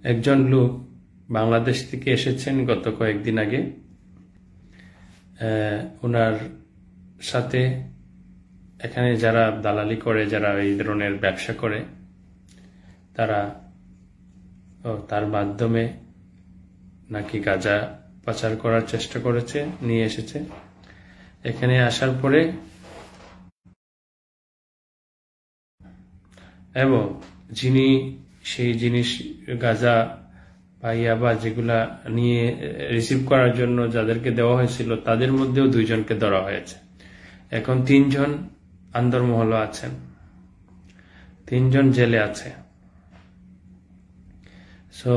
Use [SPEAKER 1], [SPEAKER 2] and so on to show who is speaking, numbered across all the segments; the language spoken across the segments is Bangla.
[SPEAKER 1] একজন লোক বাংলাদেশ থেকে এসেছেন গত কয়েকদিন আগে। ওনার সাথে এখানে যারা দালালি করে, যারা এই ধরনের ব্যবসা করে, তারা তার মাধ্যমে নাকি গাঁজা পাচার করার চেষ্টা করেছে, নিয়ে এসেছে। এখানে আসার পরে এবং যিনি সেই জিনিস গাঁজা পাইয়া বা যেগুলা নিয়ে রিসিভ করার জন্য যাদেরকে দেওয়া হয়েছিল তাদের মধ্যেও 2 জনকে ধরা হয়েছে। এখন 3 জন আন্দরমহলে আছেন, 3 জন জেলে আছে। সো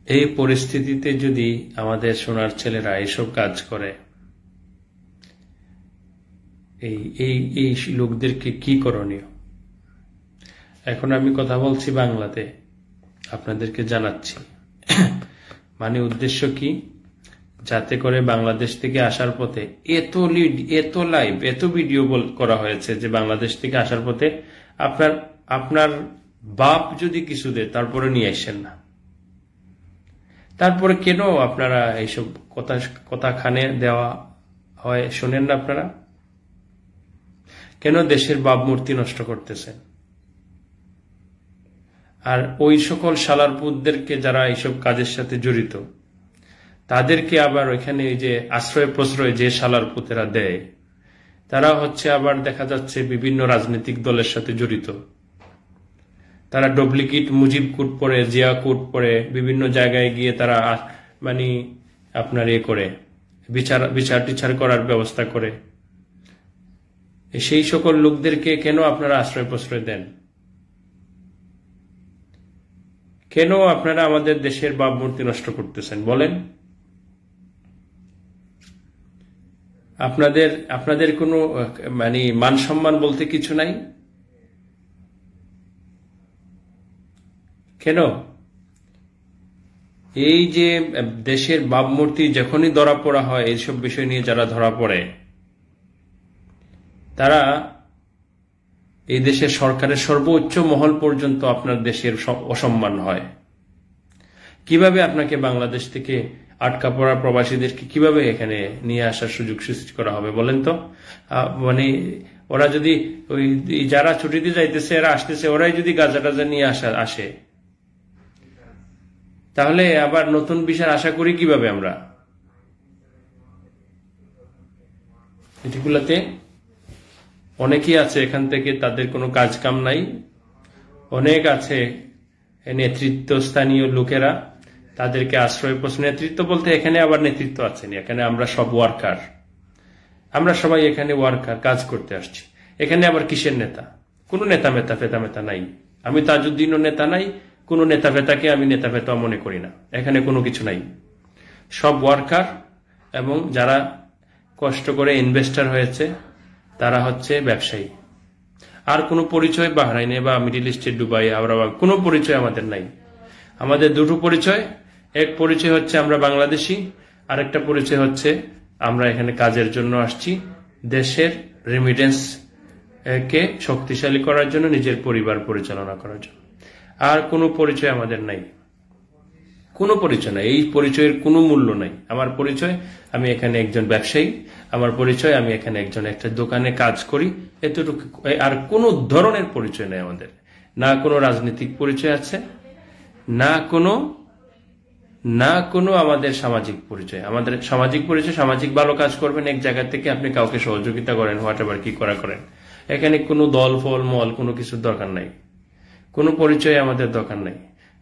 [SPEAKER 1] এই পরিস্থিতিতে যদি আমাদের সোনার ছেলেরা এইসব কাজ করে, এই লোকদেরকে কি করণীয়? এখন আমি কথা বলছি বাংলাতে, আপনাদেরকে জানাচ্ছি। মানে উদ্দেশ্য কি, যাতে করে বাংলাদেশ থেকে আসার পথে এত লাইভ এত ভিডিও করা হয়েছে যে বাংলাদেশ থেকে আসার পথে আপনার বাপ যদি কিছু দেয় তারপরে নিয়ে আসেন না। তারপরে কেন আপনারা এইসব কথা খানে দেওয়া হয় শোনেন না? আপনারা কেন দেশের বাপ মূর্তি নষ্ট করতেছেন? আর ওই সকল শালারপুতদেরকে যারা এইসব কাজের সাথে জড়িত, তাদেরকে আবার ওইখানে এই যে আশ্রয় প্রশ্রয় যে শালারপুতেরা দেয়, তারা হচ্ছে আবার দেখা যাচ্ছে বিভিন্ন রাজনৈতিক দলের সাথে জড়িত। তারা ডুপ্লিকেট মুজিব কোড পরে, জিয়া কোড পরে বিভিন্ন জায়গায় গিয়ে তারা মানে আপনার করে বিচার করার ব্যবস্থা করে। সেই সকল লোকদেরকে কেন আপনারা আশ্রয় প্রশ্রয় দেন? কেন আপনারা আমাদের দেশের ভাবমূর্তি নষ্ট করতেছেন বলেন? আপনাদের কোনো মানে মান সম্মান বলতে কিছু নাই? কেন এই যে দেশের ভাবমূর্তি যখনই ধরা পড়া হয়, এইসব বিষয় নিয়ে যারা ধরা পড়ে, তারা এই দেশের সরকারের সর্বোচ্চ মহল পর্যন্ত আপনার দেশের অসম্মান হয়। কিভাবে আপনাকে বাংলাদেশ থেকে আটকা পড়া প্রবাসীদেরকে কিভাবে এখানে নিয়ে আসার সুযোগ সৃষ্টি করা হবে বলেন তো? মানে ওরা যদি ওই যারা ছুটিতে যাইতেছে, এরা আসতেছে, ওরাই যদি গাঁজা টাজা নিয়ে আসে, তাহলে আবার নতুন বিষয় আশা করি কিভাবে আমরা? এটিগুলাতে অনেকেই আছে এখান থেকে, তাদের কোনো কাজ কাম নাই। অনেক আছে নেতৃত্ব স্থানীয় লোকেরা, তাদেরকে আশ্রয় প্রশ্ন। নেতৃত্ব বলতে এখানে আবার নেতৃত্ব আছে না, এখানে আমরা সব ওয়ার্কার, আমরা সবাই এখানে ওয়ার্কার, কাজ করতে আসছি। এখানে আবার কিসের নেতা? কোনো নেতা মেতা ফেতা মেতা নাই। আমি তাজউদ্দিনও নেতা নাই, কোনো নেতা ফেতাকে আমি নেতা ফেতা মনে করি না। এখানে কোনো কিছু নাই, সব ওয়ার্কার। এবং যারা কষ্ট করে ইনভেস্টার হয়েছে তারা হচ্ছে ব্যবসায়ী। আর কোনো পরিচয় বাহরাইনে বা মিডিল ইস্টে, দুবাই, আওরাবাদ কোনো পরিচয় আমাদের নাই। আমাদের 2টো পরিচয়। এক পরিচয় হচ্ছে আমরা বাংলাদেশি, আরেকটা পরিচয় হচ্ছে আমরা এখানে কাজের জন্য আসছি, দেশের রেমিটেন্স কে শক্তিশালী করার জন্য, নিজের পরিবার পরিচালনা করার জন্য। আর কোনো পরিচয় আমাদের নাই, কোনো পরিচয় নাই। এই পরিচয়ের কোনো মূল্য নাই। আমার পরিচয় আমি এখানে একজন ব্যবসায়ী, আমার পরিচয় আমি এখানে একটা দোকানে কাজ করি, এতটুকু। আর কোনো ধরনের পরিচয় নাই আমাদের। না কোনো রাজনৈতিক পরিচয় আছে, না কোনো আমাদের সামাজিক পরিচয়। আমাদের সামাজিক পরিচয়, সামাজিক ভালো কাজ করবেন এক জায়গা থেকে, আপনি কাউকে সহযোগিতা করেন, হোয়াট এভার কি করেন। এখানে কোনো দল ফল মল কোনো কিছুর দরকার নাই, কোনো পরিচয় আমাদের দরকার নাই।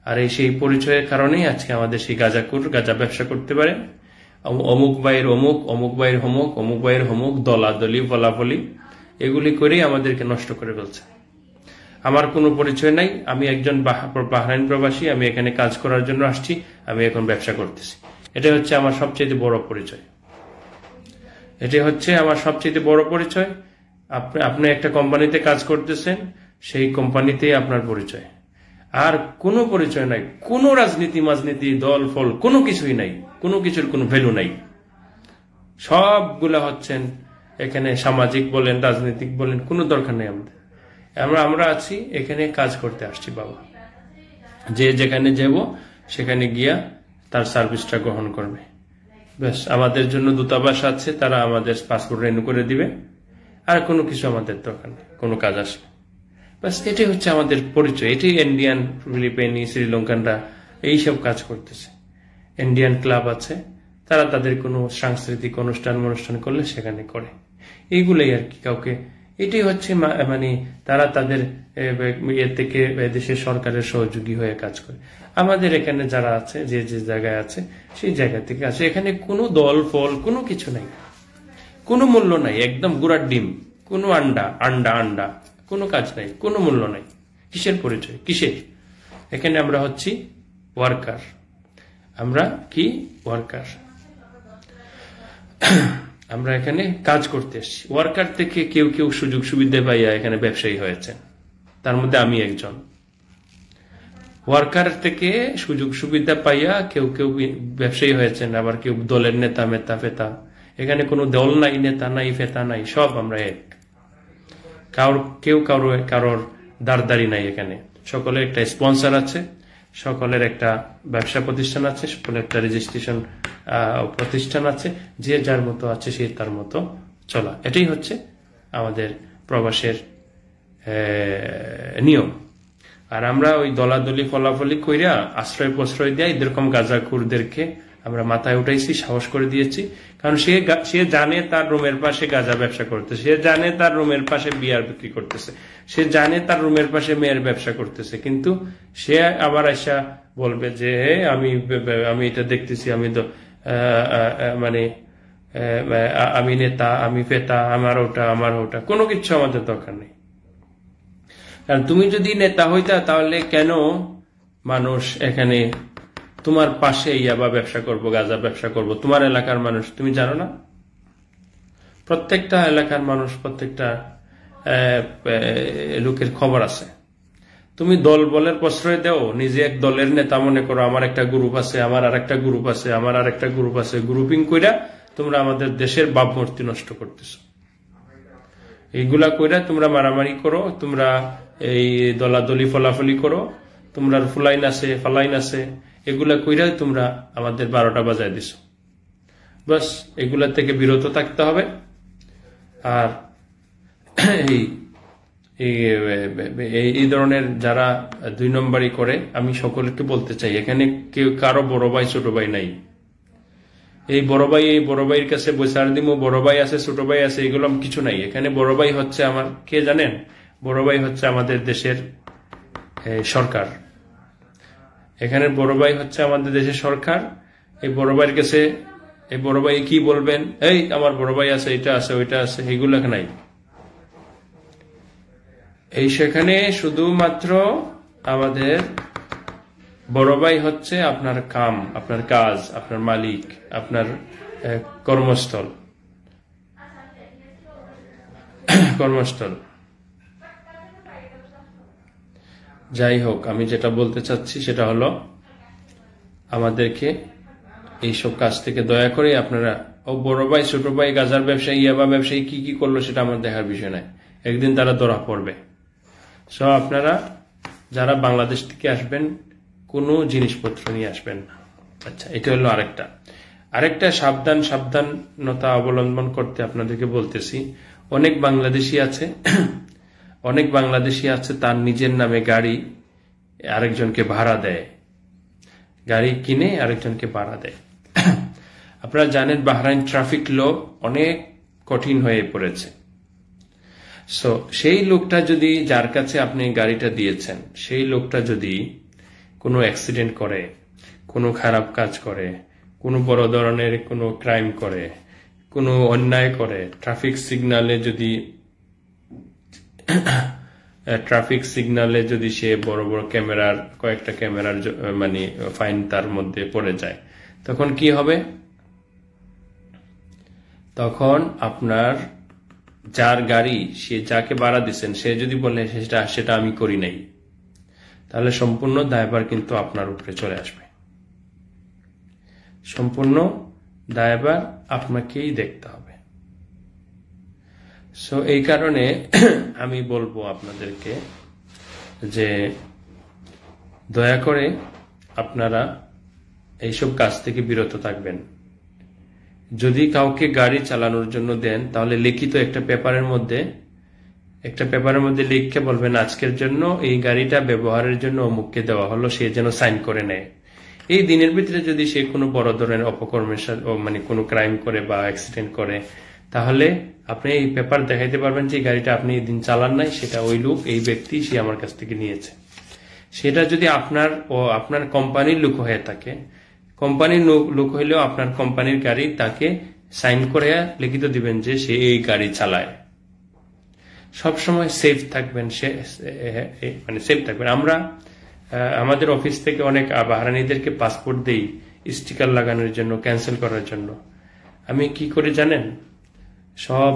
[SPEAKER 1] আর সেই পরিচয়ের কারণেই আজকে আমাদের সেই গাঁজা ব্যবসা করতে পারে। অমুক ভাইয়ের অমুক, অমুক ভাইয়ের হমুক, অমুক ভাইয়ের হমুক, দলাদলি ফলাফলি এগুলি করেই আমাদেরকে নষ্ট করে ফেলছে। আমার কোনো পরিচয় নাই। আমি একজন বাহরাইন প্রবাসী, আমি এখানে কাজ করার জন্য আসছি, আমি এখন ব্যবসা করতেছি। এটা হচ্ছে আমার সবচেয়ে বড় পরিচয়। এটা হচ্ছে আমার সবচেয়ে বড় পরিচয়। আপনি একটা কোম্পানিতে কাজ করতেছেন, সেই কোম্পানিতেই আপনার পরিচয়। আর কোনো পরিচয় নাই, কোনো রাজনীতি দল ফল কোনো কিছুই নাই, কোনো কিছুর কোনো ভ্যালু নাই। সবগুলা হচ্ছেন এখানে সামাজিক বলেন, রাজনৈতিক বলেন, কোনো দরকার নেই আমাদের। আমরা আছি এখানে কাজ করতে আসছি বাবা। যে যেখানে যাব সেখানে গিয়া তার সার্ভিসটা গ্রহণ করবে। বেশ, আমাদের জন্য দূতাবাস আছে, তারা আমাদের পাসপোর্ট রিনিউ করে দিবে, আর কোনো কিছু আমাদের দরকার নেই, কোনো কাজ আসবে। বাস, এটাই হচ্ছে আমাদের পরিচয়। এটাই ইন্ডিয়ান, ফিলিপাইনি, শ্রীলঙ্কানরা এইসব কাজ করতেছে। ইন্ডিয়ান ক্লাব আছে, তারা তাদের কোনো সাংস্কৃতিক অনুষ্ঠান করলে সেখানে করে, এইগুলোই আর কি। কাউকে এটাই হচ্ছে মানে তারা তাদের থেকে দেশের সরকারের সহযোগী হয়ে কাজ করে। আমাদের এখানে যারা আছে, যে যে জায়গায় আছে সেই জায়গা থেকে আছে। এখানে কোনো দল ফল কোনো কিছু নাই, কোনো মূল্য নাই, একদম গুড়ার ডিম, কোনো আন্ডা কোনো কাজ নাই, কোনো মূল্য নাই। কিসের পরিচয়, কিসের? এখানে আমরা হচ্ছি ওয়ার্কার। আমরা কি ওয়ার্কার? আমরা এখানে কাজ করতে এসেছি। ওয়ার্কার থেকে কেউ কেউ সুযোগ সুবিধা পাইয়া এখানে ব্যবসায়ী হয়েছেন, তার মধ্যে আমি একজন। ওয়ার্কার থেকে সুযোগ সুবিধা পাইয়া কেউ কেউ ব্যবসায়ী হয়েছেন, আবার কেউ দলের নেতা মেতা ফেতা। এখানে কোনো দল নাই, নেতা নাই, ফেতা নাই, সব আমরা এক। কেউ কারোর দাঁড়দারি নাই এখানে। সকলের একটা স্পন্সর আছে, সকলের একটা ব্যবসা প্রতিষ্ঠান আছে, সকলের একটা রেজিস্ট্রেশন প্রতিষ্ঠান আছে। যে যার মতো আছে সে তার মতো চলা, এটাই হচ্ছে আমাদের প্রবাসের নিয়ম। আর আমরা ওই দলাদলি ফলাফলি কইরা আশ্রয় প্রশ্রয় দেয় এরকম গাঁজাখুরদেরকে আমরা মাথায় উঠাইছি, সাহস করে দিয়েছি। কারণ সে জানে তার রুমের পাশে গাঁজা ব্যবসা করতেছে, সে জানে তার রুমের পাশে বিয়ার বিক্রি করতেছে, সে জানে তার রুমের পাশে মেয়ের ব্যবসা করতেছে, কিন্তু সে আবার এসে বলবে যে আমি এটা দেখতেছি, আমি তো মানে আমি নেতা, আমি ফেতা, আমার ওটা কোনো কিছু আমাদের দরকার নেই। কারণ তুমি যদি নেতা হইতা তাহলে কেন মানুষ এখানে তোমার পাশে ইয়াবা ব্যবসা করবো, গাঁজা ব্যবসা করবো? তোমার এলাকার মানুষ তুমি জানো না? প্রত্যেকটা এলাকার মানুষ, প্রত্যেকটা লোকের খবর আছে। তুমি দল বলের প্রশ্রয় দাও, নিজে এক দলের নেতা মনে করো, আমার একটা গ্রুপ আছে, আমার আর একটা গ্রুপ আছে, আমার আর একটা গ্রুপ আছে, গ্রুপিং কইরা তোমরা আমাদের দেশের ভাবমূর্তি নষ্ট করতেছো। এইগুলা কইরা তোমরা মারামারি করো, তোমরা এই দলাদলি ফলাফলি করো, তোমরা ফুলাইন আছে ফালাইন আছে, এগুলা কইরা তোমরা আমাদের 12টা বাজায় দিছো। বাস, এগুলা থেকে বিরত থাকতে হবে। আর এই ধরনের যারা 2 নম্বরই করে, আমি সকলকে বলতে চাই, এখানে কেউ কারো বড় ভাই ছোট ভাই নাই। এই বড় ভাইয়ের কাছে বৈশার দিব, বড় ভাই আছে ছোট ভাই আছে, এগুলো কিছু নাই। এখানে বড় ভাই হচ্ছে আমার, কে জানেন? বড় ভাই হচ্ছে আমাদের দেশের সরকার। এখানে বড় ভাই হচ্ছে আমাদের দেশের সরকার। এই বড় ভাইয়ের কাছে এই বড় ভাই কি বলবেন, এই আমার বড় ভাই আছে, এটা আছে, ওইটা আছে, এগুলো নাই। এই সেখানে শুধুমাত্র আমাদের বড় ভাই হচ্ছে আপনার কাম, আপনার কাজ, আপনার মালিক, আপনার কর্মস্থল। যাই হোক, আমি যেটা বলতে চাচ্ছি সেটা হলো, আমাদেরকে এইসব কাজ থেকে দয়া করে আপনারা, বড় ভাই ছোট ভাই গাজার ব্যবসায়ী, ইয়াবা ব্যবসায়ী কি করলো সেটা আমার দেখার বিষয় নাই, একদিন তারা ধরা পড়বে। সো আপনারা যারা বাংলাদেশ থেকে আসবেন, কোনো জিনিসপত্র নিয়ে আসবেন না। আচ্ছা, এটা হলো আরেকটা সাবধানতা অবলম্বন করতে আপনাদেরকে বলতেছি। অনেক বাংলাদেশি আছে তার নিজের নামে গাড়ি আরেকজনকে ভাড়া দেয়, গাড়ি কিনে আরেকজনকে ভাড়া দেয়। আপনারা জানেন বাহরাইন ট্রাফিক ল অনেক কঠিন হয়ে পড়েছে। সো সেই লোকটা যদি, যার কাছে আপনি গাড়িটা দিয়েছেন, সেই লোকটা যদি কোনো অ্যাক্সিডেন্ট করে, কোনো খারাপ কাজ করে, কোনো বড় ধরনের কোনো ক্রাইম করে, কোনো অন্যায় করে, ট্রাফিক সিগন্যালে যদি সে বড় বড় কয়েকটা ক্যামেরার মানে ফাইন তার মধ্যে পড়ে যায়, তখন কি হবে? তখন আপনার যার গাড়ি, সে যাকে ভাড়া দিচ্ছেন, সে যদি বলে সেটা আমি করি নাই, তাহলে সম্পূর্ণ দায়ভার কিন্তু আপনার উপরে চলে আসবে। সম্পূর্ণ দায়ভার আপনাকেই দেখতে হবে। সো এই কারণে আমি বলবো আপনাদেরকে যে দয়া করে আপনারা এইসব কাজ থেকে বিরত থাকবেন। যদি কাউকে গাড়ি চালানোর জন্য দেন তাহলে লিখিত একটা পেপারের মধ্যে লিখে বলবেন আজকের জন্য এই গাড়িটা ব্যবহারের জন্য অমুককে দেওয়া হলো, সে যেন সাইন করে নেয়। এই দিনের ভিতরে যদি সে কোনো বড় ধরনের অপকর্মের সাথে মানে কোনো ক্রাইম করে বা অ্যাক্সিডেন্ট করে, তাহলে আপনি এই পেপার দেখাইতে পারবেন যে গাড়িটা আপনি এই দিন চালান নাই, সেটা ওই লোক, এই ব্যক্তি সে আমার কাছ থেকে নিয়েছে। সেটা যদি আপনার কোম্পানির লোক হয়ে থাকে, কোম্পানির লোক হইলেও আপনার কোম্পানির গাড়ি তাকে সাইন করে লিখিত দিবেন যে সে এই গাড়ি চালায়। সবসময় সেফ থাকবেন, মানে সেফ থাকবেন। আমরা আমাদের অফিস থেকে অনেক বাহরানিদেরকে পাসপোর্ট দেই স্টিকার লাগানোর জন্য, ক্যান্সেল করার জন্য। আমি কি করে জানেন? সব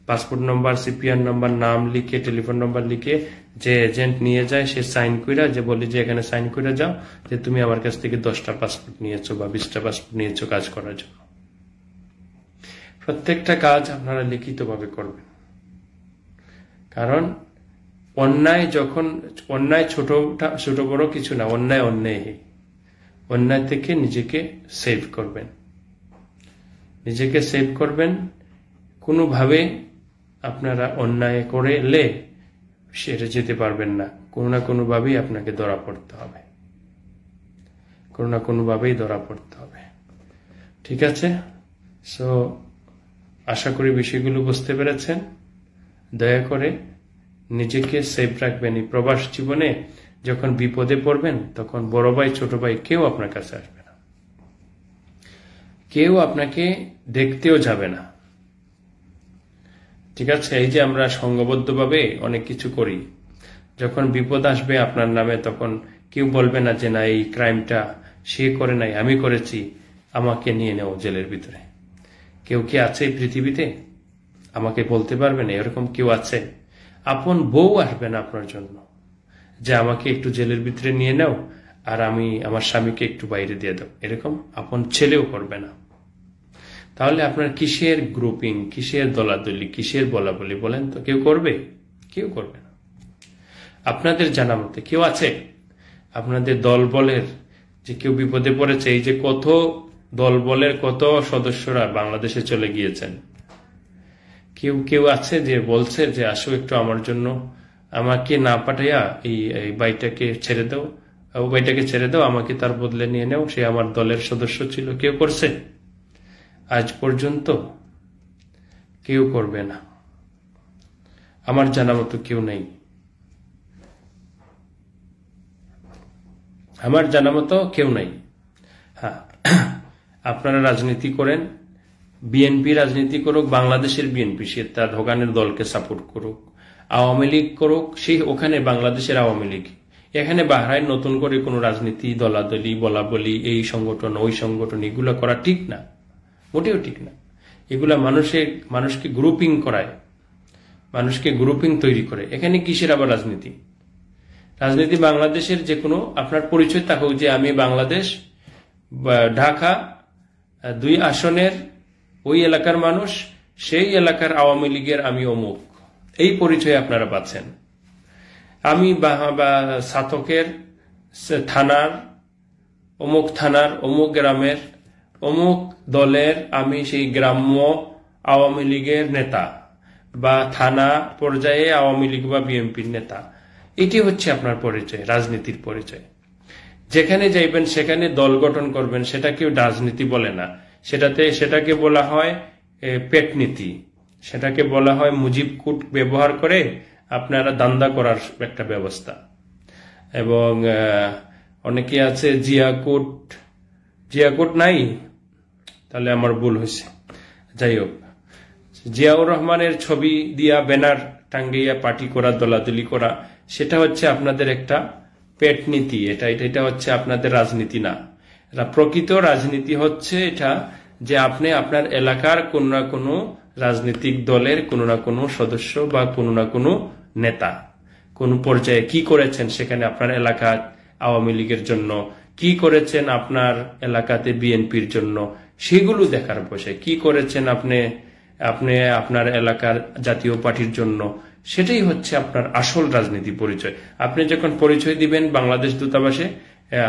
[SPEAKER 1] পাসপোর্ট নম্বর, সিপিআর নম্বর, নাম লিখে, টেলিফোন নম্বর লিখে যে এজেন্ট নিয়ে যায়, সে সাইন কইরা যে বলি যে এখানে সাইন করে যাও যে তুমি আমার কাছ থেকে 10টা পাসপোর্ট নিয়েছো বা 20টা পাসপোর্ট নিয়েছো কাজ করার জন্য। প্রত্যেকটা কাজ আপনারা লিখিতভাবে করবেন, কারণ অন্যায় ছোট বড় কিছু না, অন্যায় থেকে নিজেকে সেভ করবেন। কোনোভাবে আপনারা অন্যায় করলে সেটা যেতে পারবেন না, কোনো না কোনোভাবেই আপনাকে ধরা পড়তে হবে। ঠিক আছে? সো আশা করি বিষয়গুলো বুঝতে পেরেছেন। দয়া করে নিজেকে সেভ রাখবেন। এই প্রবাস জীবনে যখন বিপদে পড়বেন তখন বড় ভাই ছোট ভাই কেউ আপনার কাছে আসবে না, কেউ আপনাকে দেখতেও যাবে না। ঠিক আছে? এই যে আমরা সংঘবদ্ধভাবে অনেক কিছু করি, যখন বিপদ আসবে আপনার নামে তখন কেউ বলবে না যে না এই ক্রাইমটা সে করে নাই, আমি করেছি, আমাকে নিয়ে নেও জেলের ভিতরে। কেউ কি আছে এই পৃথিবীতে আমাকে বলতে পারবে না? এরকম কেউ আছে? আপন বউ আসবে না আপনার জন্য যে আমাকে একটু জেলের ভিতরে নিয়ে নাও আর আমি আমার স্বামীকে একটু বাইরে দিয়ে দাও, এরকম আপন ছেলেও করবে না। তাহলে আপনার কিসের গ্রুপিং, কিসের দলাদলি, কিসের বলাবলি বলেন তো? কেউ করবে না। আপনাদের জানা মতে কেউ আছে আপনাদের দল বলের যে কেউ বিপদে পড়েছে? এই যে কত দল বলের কত সদস্যরা বাংলাদেশে চলে গিয়েছেন, কেউ আছে যে বলছে যে আসো একটু আমার জন্য, আমাকে না পাঠাইয়া এই বাইটাকে ছেড়ে দাও, ও বাইটাকে ছেড়ে দাও, আমাকে তার বদলে নিয়ে নেও, সে আমার দলের সদস্য ছিল? কেউ করছে? আজ পর্যন্ত কেউ করবে না, আমার জানা মতো কেউ নেই। হ্যাঁ, আপনারা রাজনীতি করেন, বিএনপি রাজনীতি করুক, বাংলাদেশের বিএনপি সে তার ধোকানের দলকে সাপোর্ট করুক, আওয়ামী লীগ করুক, সেই ওখানে বাংলাদেশের আওয়ামী লীগ। এখানে বাহরাইন নতুন করে কোনো রাজনীতি, দলাদলি, বলাবলি, এই সংগঠন ওই সংগঠন, এগুলো করা ঠিক না, মোটেও ঠিক না। এগুলা মানুষকে গ্রুপিং করায়, মানুষকে গ্রুপিং তৈরি করে। এখানে কিসের আবার রাজনীতি? বাংলাদেশের যে কোনো আপনার পরিচয় থাকুক যে আমি বাংলাদেশ ঢাকা 2 আসনের ওই এলাকার মানুষ, সেই এলাকার আওয়ামী লীগের আমি অমুক, এই পরিচয় আপনারা পাচ্ছেন। আমি সাতকের থানার অমুক গ্রামের অমুক দলের আমি সেই গ্রাম্য আওয়ামী লীগের নেতা বা থানা পর্যায়ে আওয়ামী লীগ বা বিএনপির নেতা। এটি হচ্ছে আপনার পরিচয়, রাজনীতির পরিচয়। যেখানে যাইবেন সেখানে দল গঠন করবেন, সেটাকে রাজনীতি বলে না, সেটাকে বলা হয় পেটনীতি, সেটাকে বলা হয় মুজিব কুট ব্যবহার করে আপনারা দান্দা করার একটা ব্যবস্থা। এবং অনেকে আছে জিয়াকুট নাই, তাহলে আমার ভুল হয়েছে। যাই হোক, জিয়াউর রহমানের ছবি দিয়া ব্যানার টাঙ্গিয়া পার্টি করা, দলাদলি করা, সেটা হচ্ছে আপনাদের একটা পেটনীতি। এটা হচ্ছে আপনাদের রাজনীতি না। প্রকৃত রাজনীতি হচ্ছে এটা যে আপনি আপনার এলাকার কোন না কোনো রাজনৈতিক দলের কোন না কোনো সদস্য বা কোন না কোনো নেতা কোন পর্যায়ে কি করেছেন, সেখানে আপনার এলাকা আওয়ামী লীগের জন্য কি করেছেন, আপনার এলাকাতে বিএনপির জন্য, সেগুলো দেখার বসে কি করেছেন আপনি আপনার এলাকার জাতীয় পার্টির জন্য, সেটাই হচ্ছে আপনার আসল রাজনীতি পরিচয়। আপনি যখন পরিচয় দিবেন বাংলাদেশ দূতাবাসে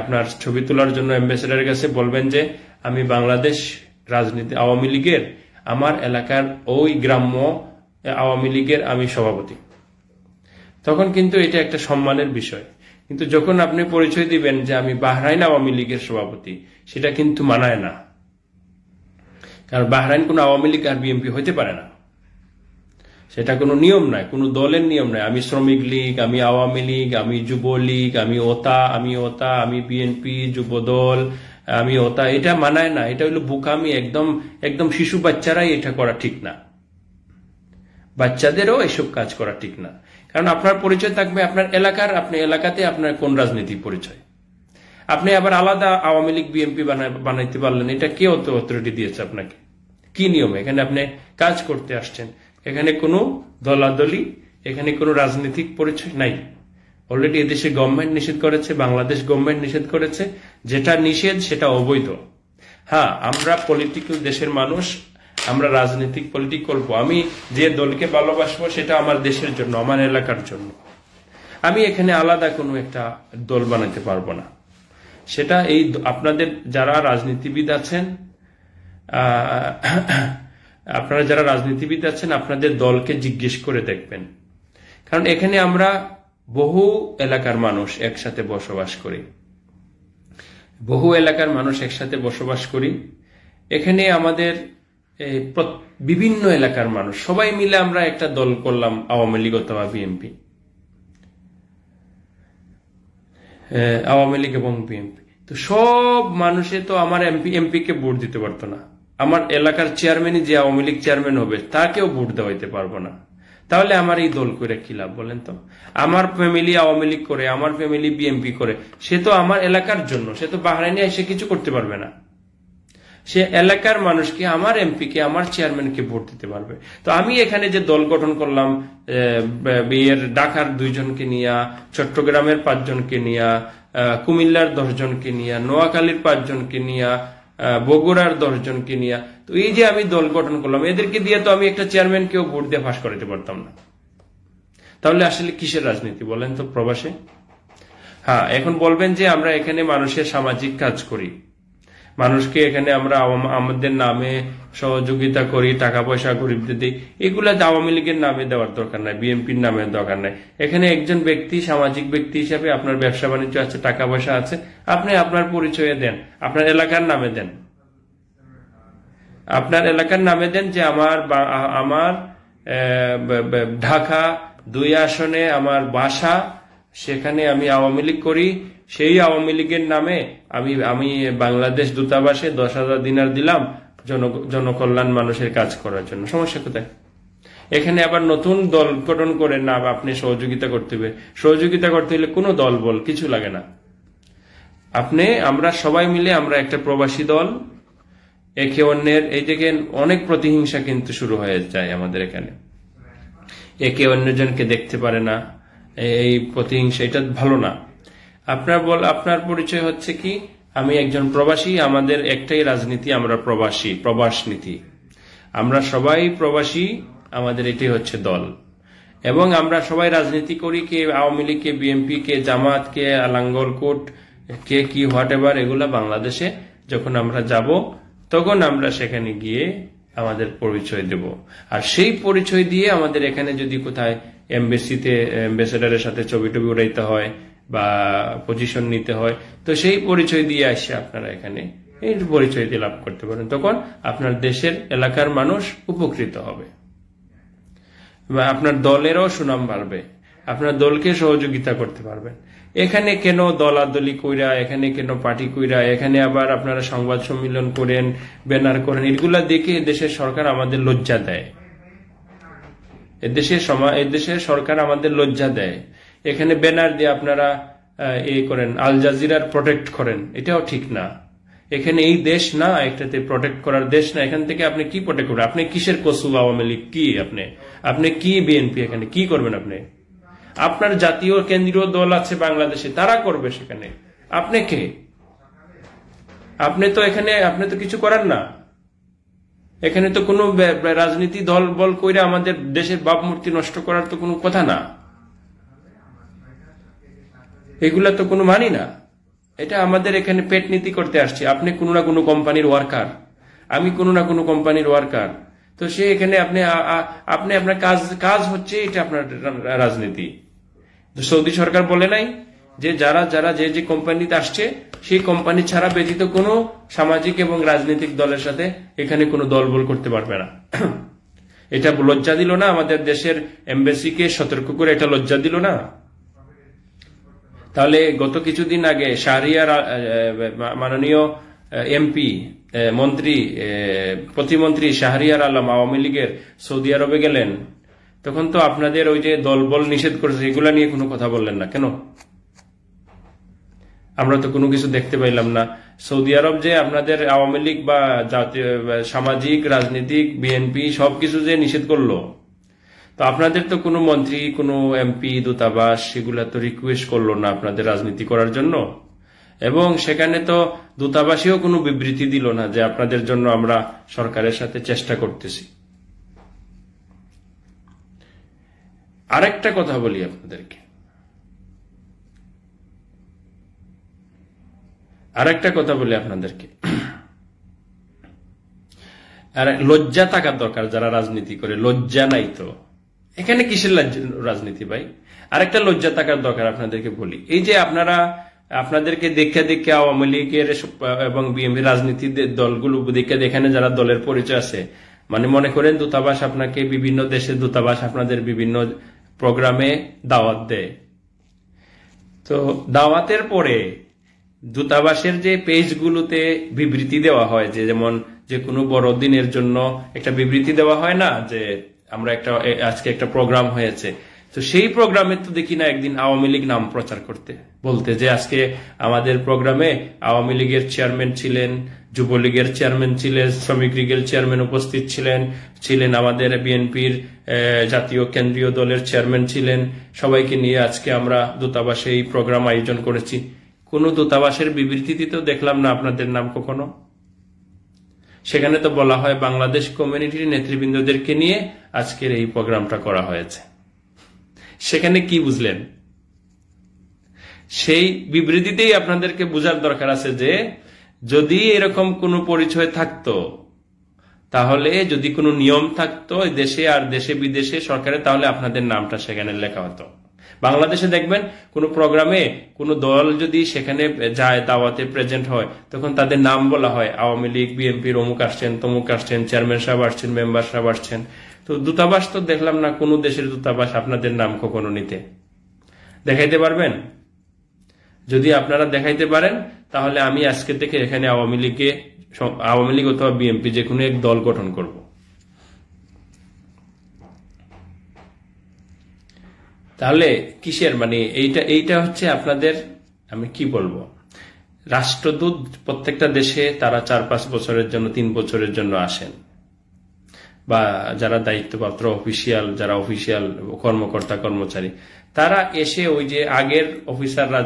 [SPEAKER 1] আপনার ছবি তোলার জন্য অ্যাম্বাসেডারের কাছে বলবেন যে আমি বাংলাদেশ রাজনীতি আওয়ামী লীগের আমার এলাকার ওই গ্রাম্য আওয়ামী লীগের আমি সভাপতি, তখন কিন্তু এটা একটা সম্মানের বিষয়। কিন্তু যখন আপনি পরিচয় দিবেন যে আমি বাহরাইন আওয়ামী লীগের সভাপতি, সেটা কিন্তু মানায় না। কারণ বাহরাইন কোনো আওয়ামী লীগ আর বিএনপি হইতে পারে না, সেটা কোনো নিয়ম নাই, কোনো দলের নিয়ম নাই। আমি শ্রমিক লীগ, আমি আওয়ামী লীগ, আমি যুবলীগ, আমি ওতা, আমি বিএনপি, যুবদল, আমি ওতা, এটা মানায় না। এটা হলো বোকামি, একদম শিশু বাচ্চারাই এটা করা ঠিক না, বাচ্চাদেরও এসব কাজ করা ঠিক না। কারণ আপনার পরিচয় থাকবে আপনার এলাকার, আপনি এলাকাতে আপনার কোন রাজনীতি পরিচয়। আপনি আবার আলাদা আওয়ামী লীগ বিএনপি বানাইতে পারলেন, এটা কে অথরিটি দিয়েছে আপনাকে? কি নিয়ম? এখানে আপনি কাজ করতে আসছেন, এখানে কোনো দলাদলি, এখানে কোনো রাজনৈতিক পরিচয় নাই। অলরেডি এদেশে গভর্নমেন্ট নিষেধ করেছে, বাংলাদেশ গভর্নমেন্ট নিষেধ করেছে। যেটা নিষেধ সেটা অবৈধ। হ্যাঁ, আমরা পলিটিক্যাল দেশের মানুষ, আমরা রাজনৈতিক পলিটিক করবো। আমি যে দলকে ভালোবাসবো সেটা আমার দেশের জন্য, আমার এলাকার জন্য। আমি এখানে আলাদা কোনো একটা দল বানাতে পারবো না। সেটা এই আপনাদের যারা রাজনীতিবিদ আছেন, আপনারা যারা রাজনীতিবিদ আছেন, আপনাদের দলকে জিজ্ঞেস করে দেখবেন। কারণ এখানে আমরা বহু এলাকার মানুষ একসাথে বসবাস করি, এখানে আমাদের বিভিন্ন এলাকার মানুষ সবাই মিলে আমরা একটা দল করলাম, আওয়ামী লীগ অথবা বিএনপি, আওয়ামী লীগ এবং বিএনপি। তো সব মানুষে তো আমার এমপি কে ভোট দিতে পারতো না। আমার এলাকার চেয়ারম্যানই যে আওয়ামী লীগ চেয়ারম্যান হবে তাকেও ভোট দেওয়াইতে পারবো না। তাহলে আমার এই দল করে কি লাভ বলেন তো? আমার ফ্যামিলি আওয়ামী লীগ করে, আমার ফ্যামিলি বিএনপি করে, সে তো আমার এলাকার জন্য, সে তো বাহরাইনে এসে কিছু করতে পারবে না। সে এলাকার মানুষকে, আমার এমপিকে, আমার চেয়ারম্যানকে ভোট দিতে পারবে। তো আমি এখানে যে দল গঠন করলাম, ঢাকার 2 জনকে নিয়া, চট্টগ্রামের 5 জনকে নিয়া, কুমিল্লার 10 জনকে নিয়া, নোয়াখালীর 5 জনকে নিয়া, বগুড়ার 10 জনকে নিয়া, তো এই যে আমি দল গঠন করলাম, এদেরকে দিয়ে তো আমি একটা চেয়ারম্যানকেও ভোট দিয়ে ফাঁস করাতে পারতাম না। তাহলে আসলে কিসের রাজনীতি বলেন তো প্রবাসে? হ্যাঁ, এখন বলবেন যে আমরা এখানে মানুষের সামাজিক কাজ করি, মানুষকে এখানে আমরা আমাদের নামে সহযোগিতা করি, টাকা পয়সা গরিবদের দিই। এগুলা আওয়ামী লীগের নামে দেওয়ার দরকার নাই, বিএনপির নামে দরকার নাই। এখানে একজন ব্যক্তি, সামাজিক ব্যক্তি হিসাবে আপনার ব্যবসা বাণিজ্য আছে, টাকা পয়সা আছে, আপনি আপনার পরিচয়ে দেন, আপনার এলাকার নামে দেন, আপনার এলাকার নামে দেন যে আমার ঢাকা 2 আসনে আমার বাসা, সেখানে আমি আওয়ামী লীগ করি। সেই আওয়ামী লীগের নামে আমি বাংলাদেশ দূতাবাসে 10,000 দিনার দিলাম জনকল্যাণ মানুষের কাজ করার জন্য। সমস্যা কোথায়? এখানে আবার নতুন দল গঠন করে না, আপনি সহযোগিতা করতে হবে। সহযোগিতা করতে হলে কোনো দল বল কিছু লাগে না। আমরা সবাই মিলে আমরা একটা প্রবাসী দল, একে অন্যের, এই দেখেন অনেক প্রতিহিংসা কিন্তু শুরু হয়ে যায় আমাদের এখানে, একে অন্যজনকে দেখতে পারে না, এই প্রতিহিংসা, এটা ভালো না। আপনার পরিচয় হচ্ছে কি, আমি একজন প্রবাসী, আমাদের একটাই রাজনীতি, আমরা প্রবাসী, প্রবাস নীতি, আমরা সবাই প্রবাসী, আমাদের এটাই হচ্ছে দল। এবং আমরা সবাই রাজনীতি করি, কে আওয়ামী লীগ, কে বিএনপি, কে জামাত, কে লাঙ্গলকোট, কে কি হোয়াট এভার, এগুলা বাংলাদেশে যখন আমরা যাব তখন আমরা সেখানে গিয়ে আমাদের পরিচয় দেব। আর সেই পরিচয় দিয়ে আমাদের এখানে যদি কোথায় এমবেসিতে অ্যাম্বাসেডারের সাথে ছবি উড়াইতে হয় বা পজিশন নিতে হয়, তো সেই পরিচয় দিয়ে আসে আপনারা এখানে এই পরিচয় দিয়ে লাভ করতে পারেন। তখন আপনার দেশের এলাকার মানুষ উপকৃত হবে, আপনার দলেরও সুনাম বাড়বে, আপনার দলকে সহযোগিতা করতে পারবেন। এখানে কেন দলাদলি কইরা, এখানে কেন পার্টি কইরা, এখানে আবার আপনারা সংবাদ সম্মেলন করেন, ব্যানার করেন, এগুলা দেখে দেশের সরকার আমাদের লজ্জা দেয়। এদেশের সরকার আমাদের লজ্জা দেয়। এখানে ব্যানার দিয়ে আপনারা করেন, আল জাজিরার প্রোটেক্ট করেন, এটাও ঠিক না। এখানে এই দেশ না, একটাতে প্রোটেক্ট করার দেশ না। এখান থেকে আপনি কি প্রোটেক্ট করবেন? আপনি কিসের কসু আওয়ামী লীগ? কি আপনি কি বিএনপি? এখানে কি করবেন আপনি? আপনার জাতীয় কেন্দ্রীয় দল আছে বাংলাদেশে, তারা করবে সেখানে। আপনি কে? আপনি তো কিছু করার না। এখানে তো কোনো রাজনীতি দল বল কইরা আমাদের দেশের ভাবমূর্তি নষ্ট করার তো কোনো কথা না। এগুলা তো কোনো মানি না। এটা আমাদের এখানে পেট নীতি করতে আসছে। আপনি কোনো না কোনো কোম্পানির ওয়ার্কার, আমি কোনো না কোনো কোম্পানির ওয়ার্কার, তো সে এখানে আপনি আপনি আপনার কাজ হচ্ছে, এটা আপনার রাজনীতি। সৌদি সরকার বলে নাই যে যারা যারা যে যে কোম্পানিতে আসছে সেই কোম্পানি ছাড়া ব্যতীত কোনো সামাজিক এবং রাজনৈতিক দলের সাথে এখানে কোনো দলবল করতে পারবে না। এটা লজ্জা দিল না আমাদের দেশের এমবাসিকে সতর্ক করে? এটা লজ্জা দিল না? তাহলে গত কিছুদিন আগে শাহরিয়ার মাননীয় এমপি মন্ত্রী প্রতিমন্ত্রী শাহরিয়ার আলম আওয়ামী লীগের সৌদি আরবে গেলেন, তখন তো আপনাদের ওই যে দলবল নিষেধ করেছে এগুলা নিয়ে কোনো কথা বললেন না কেন? আমরা তো কোনো কিছু দেখতে পাইলাম না। সৌদি আরব যে আপনাদের আওয়ামী লীগ বা জাতীয় সামাজিক রাজনীতিক বিএনপি সবকিছু যে নিষেধ করলো, তো আপনাদের তো কোনো মন্ত্রী, কোনো এমপি, দূতাবাস সেগুলা তো রিকোয়েস্ট করলো না আপনাদের রাজনীতি করার জন্য, এবং সেখানে তো দূতাবাসীও কোনো বিবৃতি দিল না যে আপনাদের জন্য আমরা সরকারের সাথে চেষ্টা করতেছি। আরেকটা কথা বলি আপনাদেরকে, আর লজ্জা থাকার দরকার। যারা রাজনীতি করে লজ্জা নাই তো এখানে কিসের রাজনীতি ভাই? আরেকটা লজ্জা থাকার দরকার আপনাদেরকে বলি। এই যে আপনাদেরকে দেখে দেখে আওয়ামী লীগের এবং বিএনপি রাজনীতির দলগুলো দেখে এখানে যারা দলের পরিচয় আছে, মানে মনে করেন দূতাবাস আপনাকে, বিভিন্ন দেশের দূতাবাস আপনাদের বিভিন্ন প্রোগ্রামে দাওয়াত দেয়, তো দাওয়াতের পরে দূতাবাসের যে পেজগুলোতে বিবৃতি দেওয়া হয়, যে যেমন যে কোনো বড়দিনের জন্য একটা বিবৃতি দেওয়া হয় না, যে আমরা আজকে একটা প্রোগ্রাম হয়েছে, তো সেই প্রোগ্রামে তো দেখি না একদিন আওয়ামী লীগ নাম প্রচার করতে, বলতে যে আজকে আমাদের প্রোগ্রামে আওয়ামী লীগের চেয়ারম্যান ছিলেন, যুবলীগের চেয়ারম্যান ছিলেন, শ্রমিক লীগের চেয়ারম্যান উপস্থিত ছিলেন আমাদের বিএনপির জাতীয় কেন্দ্রীয় দলের চেয়ারম্যান ছিলেন, সবাইকে নিয়ে আজকে আমরা দূতাবাসে এই প্রোগ্রাম আয়োজন করেছি। কোন দূতাবাসের বিবৃতিতে তো দেখলাম না আপনাদের নাম কখনো। সেখানে তো বলা হয় বাংলাদেশ কমিউনিটির নেতৃবৃন্দদেরকে নিয়ে আজকের এই প্রোগ্রামটা করা হয়েছে। সেখানে কি বুঝলেন? সেই বিবৃতিতেই আপনাদেরকে বোঝার দরকার আছে যে যদি এরকম কোনো পরিচয় থাকতো, তাহলে যদি কোনো নিয়ম থাকতো দেশে আর দেশে বিদেশে সরকারে, তাহলে আপনাদের নামটা সেখানে লেখা হতো। বাংলাদেশে দেখবেন কোন প্রোগ্রামে কোন দল যদি সেখানে যায়, দাওয়াতে প্রেজেন্ট হয়, তখন তাদের নাম বলা হয় আওয়ামী লীগ, বিএনপির অমুক আসছেন, তমুক আসছেন, চেয়ারম্যান সাহেব আসছেন, মেম্বার সাহেব আসছেন। তো দূতাবাস তো দেখলাম না কোন দেশের দূতাবাস আপনাদের নাম কখনো নিতে। দেখাইতে পারবেন? যদি আপনারা দেখাইতে পারেন তাহলে আমি আজকে থেকে এখানে আওয়ামী লীগ অথবা বিএনপি যে কোনো এক দল গঠন করব। তাহলে কিসের মানে এইটা হচ্ছে আপনাদের, আমি কি বলবো, রাষ্ট্রদূত প্রত্যেকটা দেশে তারা 4-5 বছরের জন্য, 3 বছরের জন্য আসেন, বা যারা দায়িত্বপ্রাপ্ত যারা অফিসিয়াল কর্মকর্তা কর্মচারী, তারা এসে ওই যে আগের অফিসাররা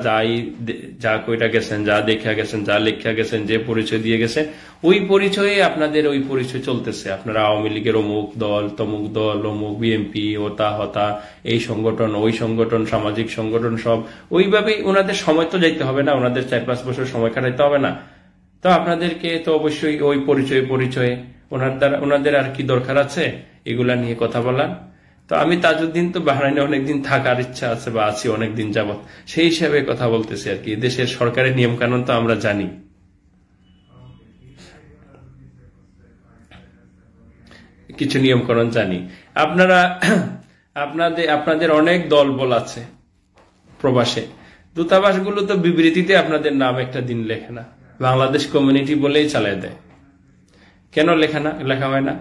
[SPEAKER 1] যা কইটা গেছেন, যা দেখা গেছেন, যা লেখা গেছেন, যে পরিচয় দিয়ে গেছেন, ওই পরিচয়ে আপনাদের ওই পরিচয় চলতেছে। আপনারা আওয়ামী লীগের অমুক দল, তমুক দল, অমুক বিএনপি, ওতা হতা, এই সংগঠন, ওই সংগঠন, সামাজিক সংগঠন, সব ওইভাবেই। ওনাদের সময় তো যাইতে হবে না, ওনাদের 4-5 বছর সময় কাটাইতে হবে না, তো আপনাদেরকে তো অবশ্যই ওই পরিচয়ে ওনাদের আর কি দরকার আছে এগুলা নিয়ে কথা বলার? তো আমি তাজউদ্দিন তো বাহরাইনে অনেকদিন থাকার ইচ্ছা আছে, বা আছি অনেকদিন যাবত, সেই হিসাবে কথা বলতেছি আর কি। দেশের সরকারের নিয়ম কানুন তো আমরা জানি, কিছু নিয়ম কানুন জানি। আপনাদের অনেক দলবল আছে প্রবাসে, দূতাবাসগুলো তো বিবৃতিতে আপনাদের নাম একটা দিন লেখে না, বাংলাদেশ কমিউনিটি বলেই চালিয়ে দেয়। কেন লেখা হয় না?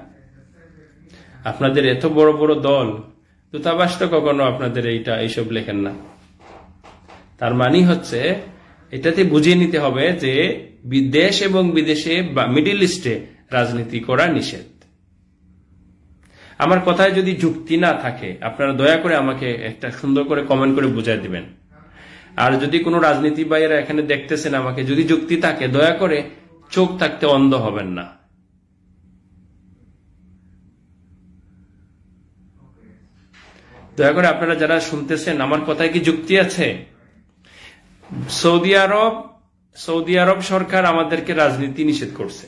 [SPEAKER 1] আপনাদের এত বড় বড় দল, দূতাবাস তো কখনো আপনাদের এইসব লেখেন না। তার মানে হচ্ছে এটাতে বুঝিয়ে নিতে হবে যে বিদেশ এবং বিদেশে বা মিডল ইস্টে রাজনীতি করা নিষেধ। আমার কথায় যদি যুক্তি না থাকে আপনারা দয়া করে আমাকে একটা সুন্দর করে কমেন্ট করে বুঝাই দিবেন। আর যদি কোনো রাজনীতি ভাইয়েরা এখানে দেখতেছেন, আমাকে যদি যুক্তি থাকে, দয়া করে চোখ থাকতে অন্ধ হবেন না। দয়া করে আপনারা যারা শুনতেছেন, আমার কথায় কি যুক্তি আছে? সৌদি আরব সৌদি আরব সরকার আমাদেরকে রাজনীতি নিষেধ করছে।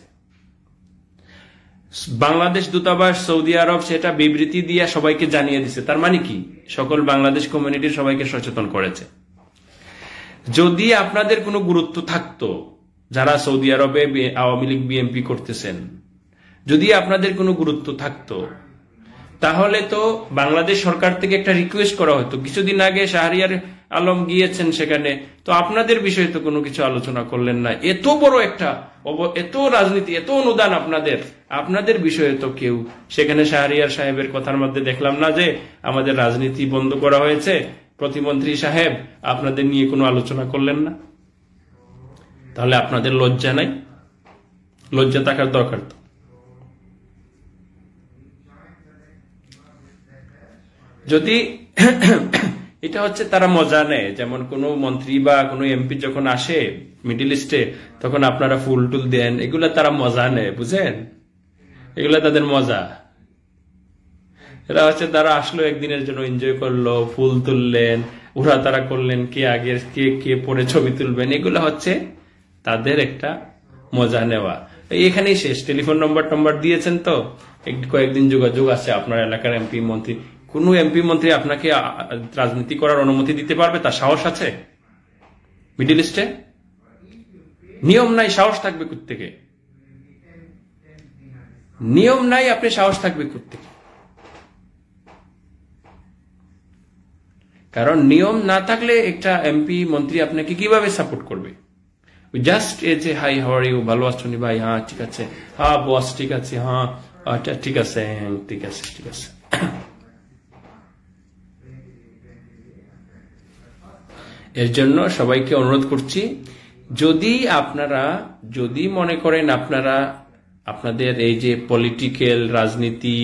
[SPEAKER 1] বাংলাদেশ দূতাবাস সৌদি আরব সেটা বিবৃতি দিয়ে সবাইকে জানিয়ে দিছে। তার মানে কি, সকল বাংলাদেশ কমিউনিটির সবাইকে সচেতন করেছে। যদি আপনাদের কোনো গুরুত্ব থাকতো, যারা সৌদি আরবে আওয়ামী লীগ বিএনপি করতেছেন, যদি আপনাদের কোনো গুরুত্ব থাকতো, তাহলে তো বাংলাদেশ সরকার থেকে একটা রিকোয়েস্ট করা হতো। কিছুদিন আগে শাহরিয়ার আলম গিয়েছেন সেখানে, তো আপনাদের বিষয়ে তো কোনো কিছু আলোচনা করলেন না। এত বড় একটা এত রাজনীতি, এত অনুদান আপনাদের বিষয়ে তো কেউ সেখানে শাহরিয়ার সাহেবের কথার মধ্যে দেখলাম না যে আমাদের রাজনীতি বন্ধ করা হয়েছে। প্রতিমন্ত্রী সাহেব আপনাদের নিয়ে কোনো আলোচনা করলেন না। তাহলে আপনাদের লজ্জা নাই? লজ্জা থাকার দরকার তো। যদি এটা হচ্ছে তারা মজা নেয়, যেমন কোনো মন্ত্রী বা কোনো এমপি যখন আসে মিডল ইস্টে, তখন আপনারা ফুল টুল দেন, এগুলা তারা মজা নেয়, বুঝেন? এগুলা তাদের মজা। এরা হচ্ছে তারা আসলো একদিনের জন্য, এনজয় করলো, ফুল তুললেন, উড়া তারা করলেন, কে আগে কে পরে ছবি তুলবেন, এগুলো হচ্ছে তাদের একটা মজা নেওয়া। এখানেই শেষ। টেলিফোন নম্বর দিয়েছেন তো, কয়েকদিন যোগাযোগ আছে আপনার এলাকার এমপি মন্ত্রী। কোন এমপি মন্ত্রী আপনাকে রাজনীতি করার অনুমতি দিতে পারবে? তার সাহস আছে? মিডল ইস্টে নিয়ম নাই, সাহস থাকবে কোত্থেকে? নিয়ম নাই, আপনি সাহস থাকবে কোত্থেকে? কারণ নিয়ম না থাকলে একটা এমপি মন্ত্রী আপনাকে কিভাবে সাপোর্ট করবে? জাস্ট এ যে হাই হাউ আর ইউ, ভালো আছো নি ভাই, হ্যাঁ ঠিক আছে, হ্যাঁ বস ঠিক আছে, হ্যাঁ আচ্ছা ঠিক আছে, হ্যাঁ ঠিক আছে ঠিক আছে। এর জন্য সবাইকে অনুরোধ করছি, যদি মনে করেন আপনাদের এই যে পলিটিক্যাল রাজনীতি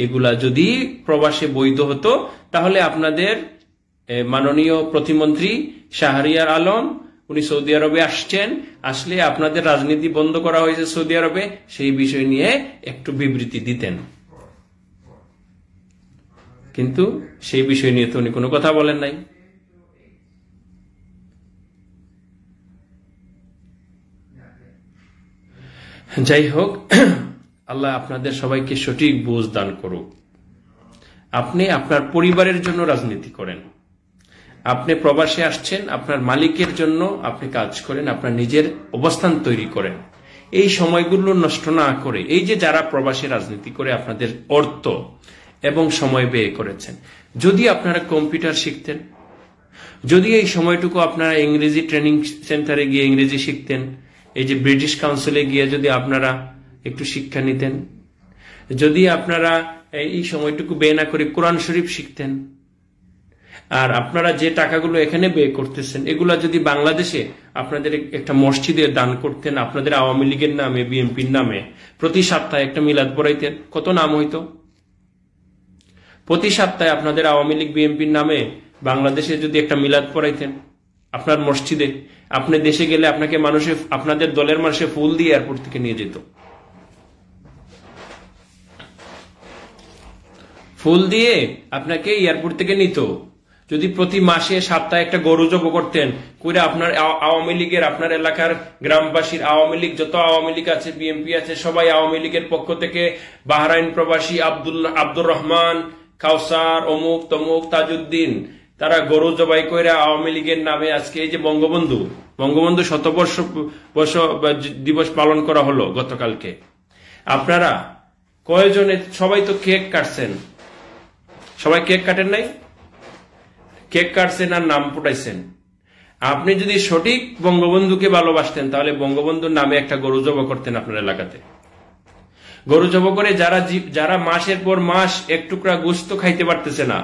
[SPEAKER 1] এগুলা যদি প্রবাসে বৈধ হতো, তাহলে আপনাদের মাননীয় প্রতিমন্ত্রী শাহরিয়ার আলম, উনি সৌদি আরবে আসলে আপনাদের রাজনীতি বন্ধ করা হয়েছে সৌদি আরবে, সেই বিষয় নিয়ে একটু বিবৃতি দিতেন। কিন্তু সেই বিষয় নিয়ে তো উনি কোনো কথা বলেন নাই। যাই হোক, আল্লাহ আপনাদের সবাইকে সঠিক বুঝ দান করুক। আপনি আপনার পরিবারের জন্য রাজনীতি করেন, আপনি প্রবাসে আসছেন, আপনার মালিকের জন্য আপনি কাজ করেন, আপনার নিজের অবস্থান তৈরি করেন। এই সময়গুলো নষ্ট না করে, এই যে যারা প্রবাসে রাজনীতি করে আপনাদের অর্থ এবং সময় ব্যয় করেছেন, যদি আপনারা কম্পিউটার শিখতেন, যদি এই সময়টুকু আপনারা ইংরেজি ট্রেনিং সেন্টারে গিয়ে ইংরেজি শিখতেন, এই যে ব্রিটিশ কাউন্সিলে গিয়ে যদি আপনারা একটু শিক্ষা নিতেন, যদি আপনারা এই সময়টুকু ব্যয় না করে কোরআন শরীফ শিখতেন, আর আপনারা যে টাকাগুলো এখানে ব্যয় করতেছেন এগুলা যদি বাংলাদেশে আপনাদের একটা মসজিদে দান করতেন, আপনাদের আওয়ামী লীগের নামে, বিএনপির নামে প্রতি সপ্তাহে একটা মিলাদ পড়াইতেন, কত নাম হইতো? প্রতি সপ্তাহে আপনাদের আওয়ামী লীগ বিএনপির নামে বাংলাদেশে যদি একটা মিলাদ পড়াইতেন আপনার মসজিদে, আপনি দেশে গেলে আপনাকে আপনাদের দলের মানুষে ফুল দিয়ে এয়ারপোর্ট থেকে নিয়ে যেত, ফুল দিয়ে আপনাকে এয়ারপোর্ট থেকে নিত। যদি প্রতি মাসে সপ্তাহে একটা গরু জব করতেন, কইরা আপনার আওয়ামী লীগের, আপনার এলাকার গ্রামবাসীর আওয়ামী লীগ, যত আওয়ামী লীগ আছে, বিএনপি আছে, সবাই আওয়ামী লীগের পক্ষ থেকে বাহরাইন প্রবাসী আব্দুর রহমান, কাউসার, অমুক তমুক, তাজউদ্দিন, তারা গরু জবাই কইরা আওয়ামী লীগের নামে আজকে এই যে বঙ্গবন্ধু শতবর্ষ দিবস পালন করা হলো গতকালকে, আপনারা কয়জনে, সবাই তো কেক কাটছেন, সবাই কেক কাটেন নাই? কেক কাটছেন আর নাম ফুটাইছেন। আপনি যদি সঠিক বঙ্গবন্ধুকে ভালোবাসতেন তাহলে বঙ্গবন্ধুর নামে একটা গরু জব করতেন আপনার এলাকাতে। গরু জব করে যারা মাসের পর মাস এক টুকরা গোস্ত খাইতে পারতেছে না,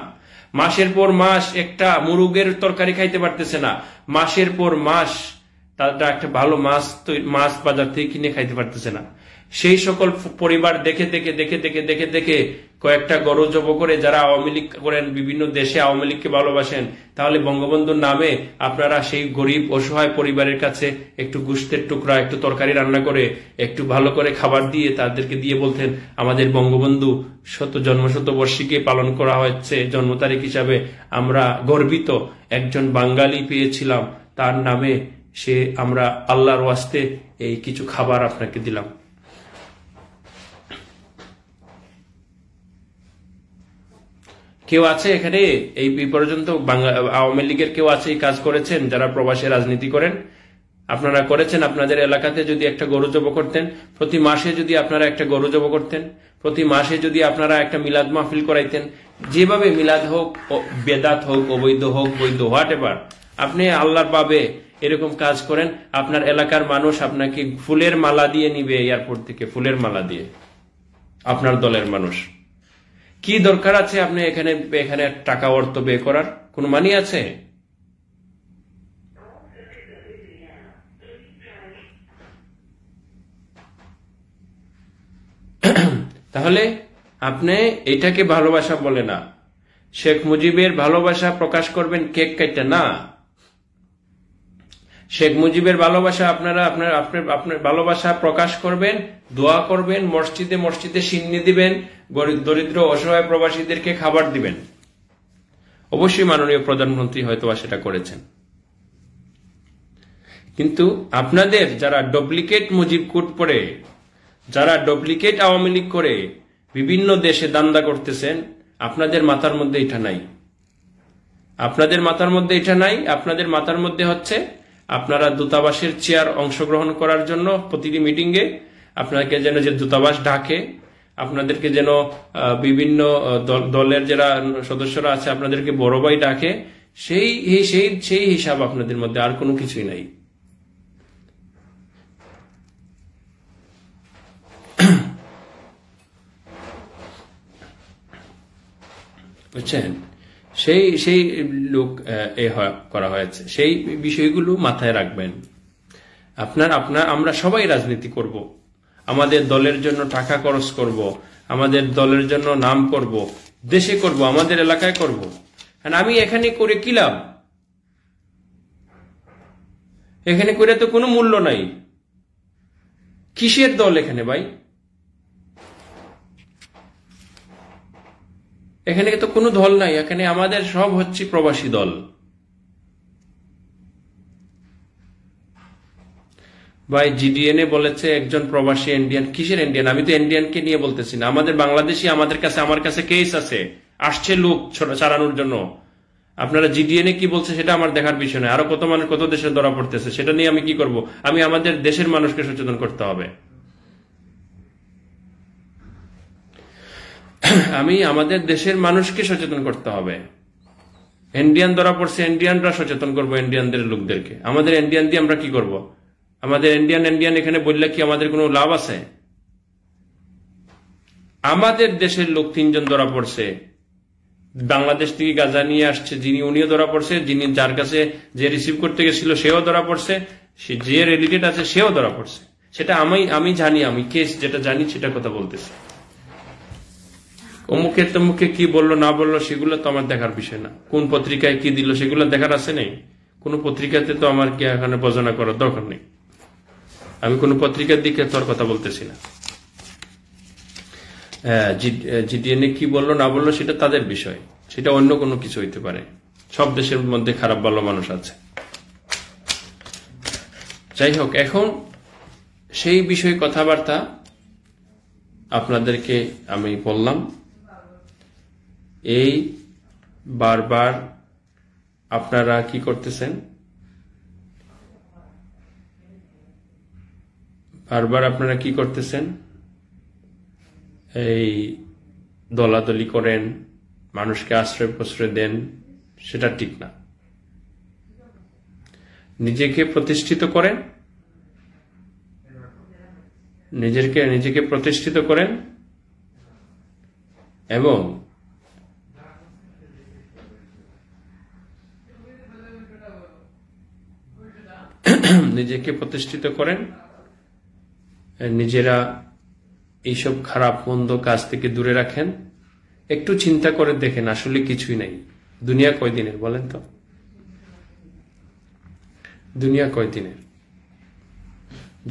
[SPEAKER 1] মাসের পর মাস একটা মুরগের তরকারি খাইতে পারতেছে না, মাসের পর মাস তারা একটা ভালো মাছ বাজার থেকে কিনে খাইতে পারতেছে না, সেই সকল পরিবার দেখে দেখে কয়েকটা গরু জব করে যারা আওয়ামী লীগ করেন, বিভিন্ন দেশে আওয়ামী লীগকে ভালোবাসেন, তাহলে বঙ্গবন্ধুর নামে আপনারা সেই গরিব অসহায় পরিবারের কাছে একটু গোশতের টুকরা, একটু তরকারি রান্না করে, একটু ভালো করে খাবার দিয়ে তাদেরকে দিয়ে বলতেন, আমাদের বঙ্গবন্ধু জন্মশতবর্ষীকে পালন করা হচ্ছে, জন্ম তারিখ হিসাবে আমরা গর্বিত, একজন বাঙালি পেয়েছিলাম, তার নামে আমরা আল্লাহর ওয়াস্তে এই কিছু খাবার আপনাকে দিলাম। কেউ আছে এখানে এই পর্যন্ত আওয়ামী লীগের কেউ আছে এই কাজ করেছেন? যারা প্রবাসী রাজনীতি করেন, আপনারা করেছেন? আপনাদের এলাকাতে যদি একটা গরু জব করতেন, প্রতি মাসে যদি আপনারা একটা গরু জব করতেন, প্রতি মাসে যদি আপনারা একটা মিলাদ মাহফিল করাইতেন, যেভাবে মিলাদ হোক, বেদাত হোক, অবৈধ হোক, বৈধ, হোয়াট এভার, আপনি আল্লাহর পাবে এরকম কাজ করেন, আপনার এলাকার মানুষ আপনাকে ফুলের মালা দিয়ে নিবে এয়ারপোর্ট থেকে, ফুলের মালা দিয়ে, আপনার দলের মানুষ। কি দরকার আছে আপনি এখানে টাকা অর্থ ব্যয় করার? কোন মানি আছে? তাহলে আপনি এটাকে ভালোবাসা বলে না। শেখ মুজিবের ভালোবাসা প্রকাশ করবেন কেক কাটা না। শেখ মুজিবের ভালোবাসা আপনার ভালোবাসা প্রকাশ করবেন, দোয়া করবেন, মসজিদে মসজিদে সিন্নি দিবেন, দরিদ্র অসহায় প্রবাসীদেরকে খাবার দিবেন। অবশ্যই মাননীয় প্রধানমন্ত্রী হয়তো সেটা করেছেন। কিন্তু আপনাদের যারা ডুপ্লিকেট মুজিব কোড পড়ে, যারা ডুপ্লিকেট আওয়ামী লীগ করে বিভিন্ন দেশে দান্দা করতেছেন, আপনাদের মাথার মধ্যে এটা নাই। আপনাদের মাথার মধ্যে এটা নাই। আপনাদের মাথার মধ্যে হচ্ছে আপনারা দূতাবাসের চেয়ার অংশগ্রহণ করার জন্য প্রতিটি মিটিংয়ে আপনাকে যেন যে দূতাবাস ডাকে, আপনাদেরকে যেন বিভিন্ন দলের যারা সদস্যরা আছে আপনাদেরকে বড় ভাই ডাকে, সেই হিসাব আপনাদের মধ্যে, আর কোনো কিছুই নাই। বুঝছেন? সেই লোক করা হয়েছে। সেই বিষয়গুলো মাথায় রাখবেন। আমরা সবাই রাজনীতি করব, আমাদের দলের জন্য টাকা খরচ করব, আমাদের দলের জন্য নাম করব, দেশে করব, আমাদের এলাকায় করব। আমি এখানে করে কি লাভ? এখানে করে তো কোনো মূল্য নাই। কিসের দল এখানে ভাই? এখানে তো কোনো দল নাই। এখানে আমাদের সব হচ্ছে প্রবাসী দল। ভাই জিডিএনএ বলেছে একজন প্রবাসী ইন্ডিয়ান। কিসের ইন্ডিয়ান? আমি তো ইন্ডিয়ানকে নিয়ে বলতেছি না। আমাদের বাংলাদেশি, আমার কাছে কেস আছে, আসছে লোক ছাড়ানোর জন্য। আপনারা জিডিএনএ কি বলছে সেটা আমার দেখার বিষয় নয়। আরো কত মানুষ কত দেশে ধরা পড়তেছে, সেটা নিয়ে আমি কি করব? আমি আমাদের দেশের মানুষকে সচেতন করতে হবে। আমি আমাদের দেশের মানুষকে সচেতন করতে হবে। ইন্ডিয়ান ধরা পড়ছে, ইন্ডিয়ানরা সচেতন করবো ইন্ডিয়ানদের লোকদেরকে। আমাদের ইন্ডিয়ান দিয়ে আমরা কি করব? আমাদের ইন্ডিয়ান এখানে বললে কি আমাদের কোনো লাভ আছে? আমাদের দেশের লোক 3 জন ধরা পড়ছে। বাংলাদেশ থেকে গাঁজা নিয়ে আসছে যিনি, উনিও ধরা পড়ছে। যার কাছে যে রিসিভ করতে গেছিল সেও ধরা পড়ছে। যে রিলেটেড আছে সেও ধরা পড়ছে। সেটা আমি জানি, আমি কেস যেটা জানি সেটা কথা বলতেছি। অমুকে তমুকে কি বললো না বললো সেগুলো তো আমার দেখার বিষয় না। কোন পত্রিকায় কি দিল সেগুলো দেখার আছে নেই। কোন পত্রিকাতে তো আমার কি এখানে বোঝানা করার দরকার নেই। আমি কোন পত্রিকার দিকে তোর কথা বলতেছি না। জিডিএনএ কি বললো না বললো সেটা তাদের বিষয়, সেটা অন্য কোনো কিছু হইতে পারে। সব দেশের মধ্যে খারাপ ভালো মানুষ আছে। যাই হোক, এখন সেই বিষয়ে কথাবার্তা আপনাদেরকে আমি বললাম। এই বারবার আপনারা কি করতেছেন? এই দলাদলি করেন, মানুষকে আশ্রয় প্রশ্রয় দেন, সেটা ঠিক না। নিজেকে প্রতিষ্ঠিত করেন, নিজেকে প্রতিষ্ঠিত করেন এবং নিজেকে প্রতিষ্ঠিত করেন। নিজেরা এইসব খারাপ মন্দ কাজ থেকে দূরে রাখেন। একটু চিন্তা করে দেখেন, আসলে কিছুই নাই। দুনিয়া কয়দিনের বলেন তো? দুনিয়া কয়দিনের?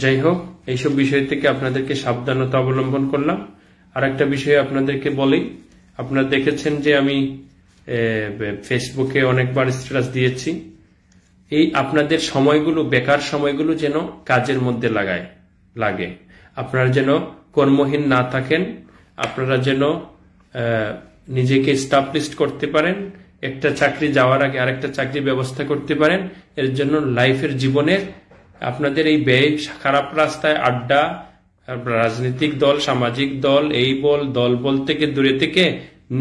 [SPEAKER 1] যাই হোক, এইসব বিষয় থেকে আপনাদেরকে সাবধানতা অবলম্বন করলাম। আর একটা বিষয় আপনাদেরকে বলি, আপনারা দেখেছেন যে আমি ফেসবুকে অনেকবার স্ট্যাটাস দিয়েছি। এই আপনাদের সময়গুলো, বেকার সময়গুলো যেন কাজের মধ্যে লাগে। আপনারা যেন কর্মহীন না থাকেন, আপনারা যেন নিজেকে এস্টাবলিশ করতে পারেন, একটা চাকরি যাওয়ার আগে আরেকটা চাকরি ব্যবস্থা করতে পারেন। এর জন্য লাইফের জীবনের আপনাদের এই ব্যয়, খারাপ রাস্তায় আড্ডা, রাজনৈতিক দল, সামাজিক দল, এই দল বল থেকে দূরে থেকে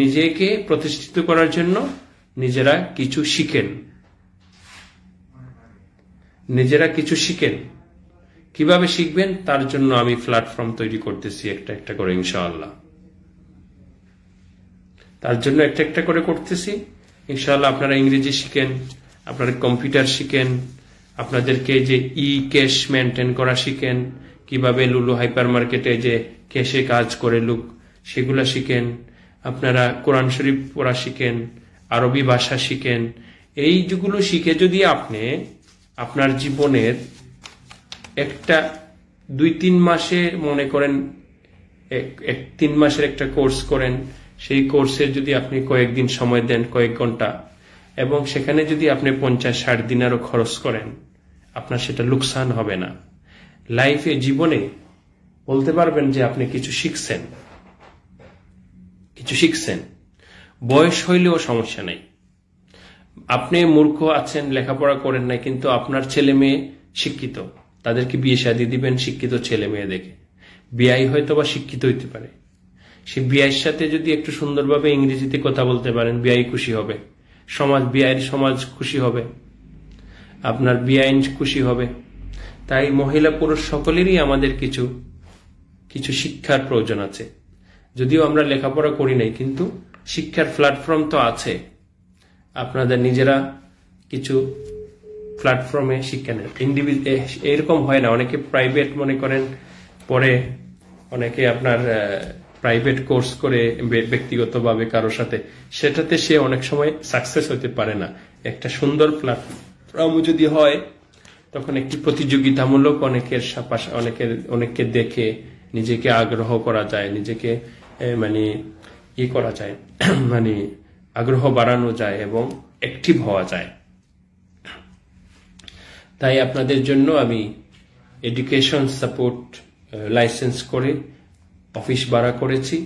[SPEAKER 1] নিজেকে প্রতিষ্ঠিত করার জন্য নিজেরা কিছু শিখেন। কিভাবে শিখবেন তার জন্য আমি প্ল্যাটফর্ম তৈরি করতেছি একটা করে, ইনশাআল্লাহ। তার জন্য একটা করে করতেছি, ইনশাআল্লাহ। আপনারা ইংরেজি শিখেন, আপনারা কম্পিউটার শিখেন, আপনাদেরকে যে ক্যাশ মেনটেন করা শিখেন, কিভাবে লুলু হাইপার মার্কেটে যে ক্যাশে কাজ করে লোক, সেগুলা শিখেন। আপনারা কোরআন শরীফ পড়া শিখেন, আরবি ভাষা শিখেন। এই যেগুলো শিখে যদি আপনি আপনার জীবনের একটা 2-3 মাসে, মনে করেন 3 মাসের একটা কোর্স করেন, সেই কোর্সের যদি আপনি কয়েকদিন সময় দেন, কয়েক ঘন্টা, এবং সেখানে যদি আপনি 50-60 দিনেরও খরচ করেন, আপনার সেটা লোকসান হবে না। লাইফে, জীবনে বলতে পারবেন যে আপনি কিছু শিখছেন। বয়স হইলেও সমস্যা নাই। আপনি মূর্খ আছেন, লেখাপড়া করেন নাই, কিন্তু আপনার ছেলে মেয়ে শিক্ষিত, তাদেরকে বিয়ে শাদী দিবেন শিক্ষিত ছেলে মেয়ে দেখে। বিয়াই হয়তো বা শিক্ষিত হইতে পারে, সে বিয়ের সাথে যদি একটু সুন্দরভাবে ইংরেজিতে কথা বলতে পারেন, বিয়াই খুশি হবে, বিয়ের সমাজ খুশি হবে, আপনার বিয়াইন খুশি হবে। তাই মহিলা পুরুষ সকলেরই আমাদের কিছু শিক্ষার প্রয়োজন আছে। যদিও আমরা লেখাপড়া করি নাই, কিন্তু শিক্ষার প্ল্যাটফর্ম তো আছে। আপনাদের নিজেরা কিছু প্ল্যাটফর্মে শিক্ষা নেন। এরকম হয় না, অনেকে প্রাইভেট মনে করেন পরে, অনেকে আপনার প্রাইভেট কোর্স করে ব্যক্তিগতভাবে কারো সাথে, সেটাতে সে অনেক সময় সাকসেস হতে পারে না। একটা সুন্দর প্ল্যাটফর্ম যদি হয়, তখন একটি প্রতিযোগিতামূলক অনেককে দেখে নিজেকে আগ্রহ করা যায়, নিজেকে করা যায়, আগ্রহ বাড়ানো যায় এবং অ্যাক্টিভ হওয়া যায়। তাই আপনাদের জন্য আমি এডুকেশন সাপোর্ট লাইসেন্স করে অফিস ভাড়া করেছি।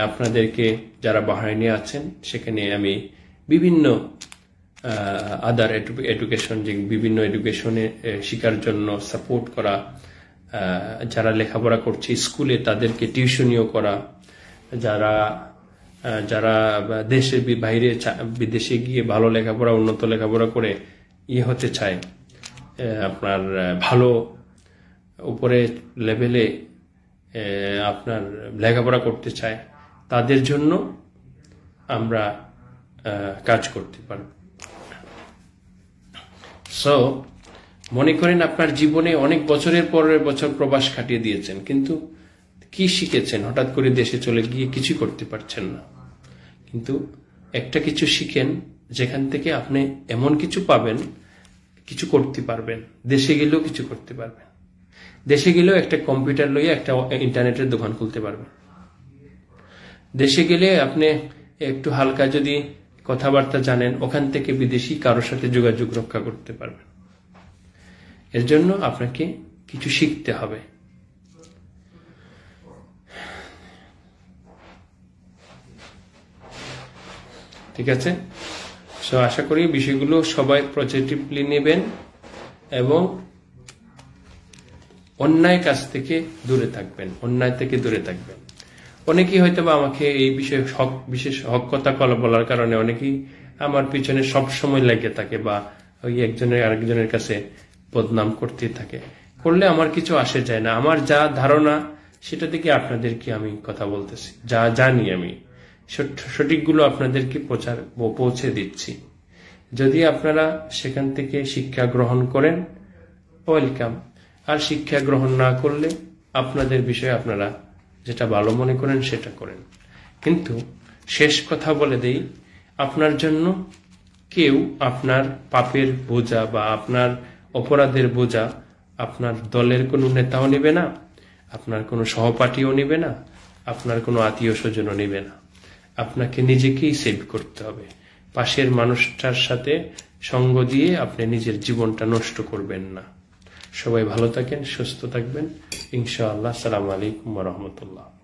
[SPEAKER 1] আপনাদেরকে যারা বাহরাইনে আছেন, সেখানে আমি বিভিন্ন আদার এডুকেশন, যে বিভিন্ন এডুকেশনে শিখার জন্য সাপোর্ট করা, যারা লেখাপড়া করছে স্কুলে তাদেরকে টিউশনিও করা, যারা দেশের বাইরে বিদেশে গিয়ে ভালো লেখাপড়া, উন্নত লেখাপড়া করে হতে চায়, আপনার ভালো উপরে লেভেলে আপনার লেখাপড়া করতে চায়, তাদের জন্য আমরা কাজ করতে পারি। সো মনে করেন আপনার জীবনে অনেক বছরের পরের বছর প্রবাস কাটিয়ে দিয়েছেন, কিন্তু কি শিখেছেন? হঠাৎ করে দেশে চলে গিয়ে কিছু করতে পারছেন না, কিন্তু একটা কিছু শিখেন, যেখান থেকে আপনি এমন কিছু পাবেন, কিছু করতে পারবেন, দেশে গেলেও কিছু করতে পারবেন। দেশে গেলেও একটা কম্পিউটার লইয়া একটা ইন্টারনেটের দোকান খুলতে পারবেন। দেশে গেলে আপনি একটু হালকা যদি কথাবার্তা জানেন, ওখান থেকে বিদেশি কারোর সাথে যোগাযোগ রক্ষা করতে পারবেন। এর জন্য আপনাকে কিছু শিখতে হবে। ঠিক আছে? সো আশা করি বিষয়গুলো সবাই পজিটিভলি নেবেন এবং অন্যায় কাজ থেকে দূরে থাকবেন, অন্যায় থেকে দূরে থাকবেন। অনেকেই হয়তো বা আমাকে এই বিষয়ে বিশেষ হক কথা বলার কারণে অনেকেই আমার পিছনে সব সময় লেগে থাকে, বা ওই একজনের আরেকজনের কাছে বদনাম করতে থাকে। করলে আমার কিছু আসে যায় না। আমার যা ধারণা সেটা থেকে আপনাদেরকে আমি কথা বলতেছি, যা জানি আমি সঠিকগুলো আপনাদেরকে পৌঁছে দিচ্ছি। যদি আপনারা সেখান থেকে শিক্ষা গ্রহণ করেন, ওয়েলকাম। আর শিক্ষা গ্রহণ না করলে আপনাদের বিষয়ে আপনারা যেটা ভালো মনে করেন সেটা করেন। কিন্তু শেষ কথা বলে দেই, আপনার জন্য কেউ আপনার পাপের বোঝা বা আপনার অপরাধের বোঝা আপনার দলের কোনো নেতাও নেবে না, আপনার কোনো সহপাঠীও নেবে না, আপনার কোনো আত্মীয় স্বজনও নেবে না। আপনাকে নিজেকেই সেভ করতে হবে। পাশের মানুষটার সাথে সঙ্গ দিয়ে আপনি নিজের জীবনটা নষ্ট করবেন না। সবাই ভালো থাকেন, সুস্থ থাকবেন ইনশাআল্লাহ। আসসালামু আলাইকুম ওয়া রাহমাতুল্লাহ।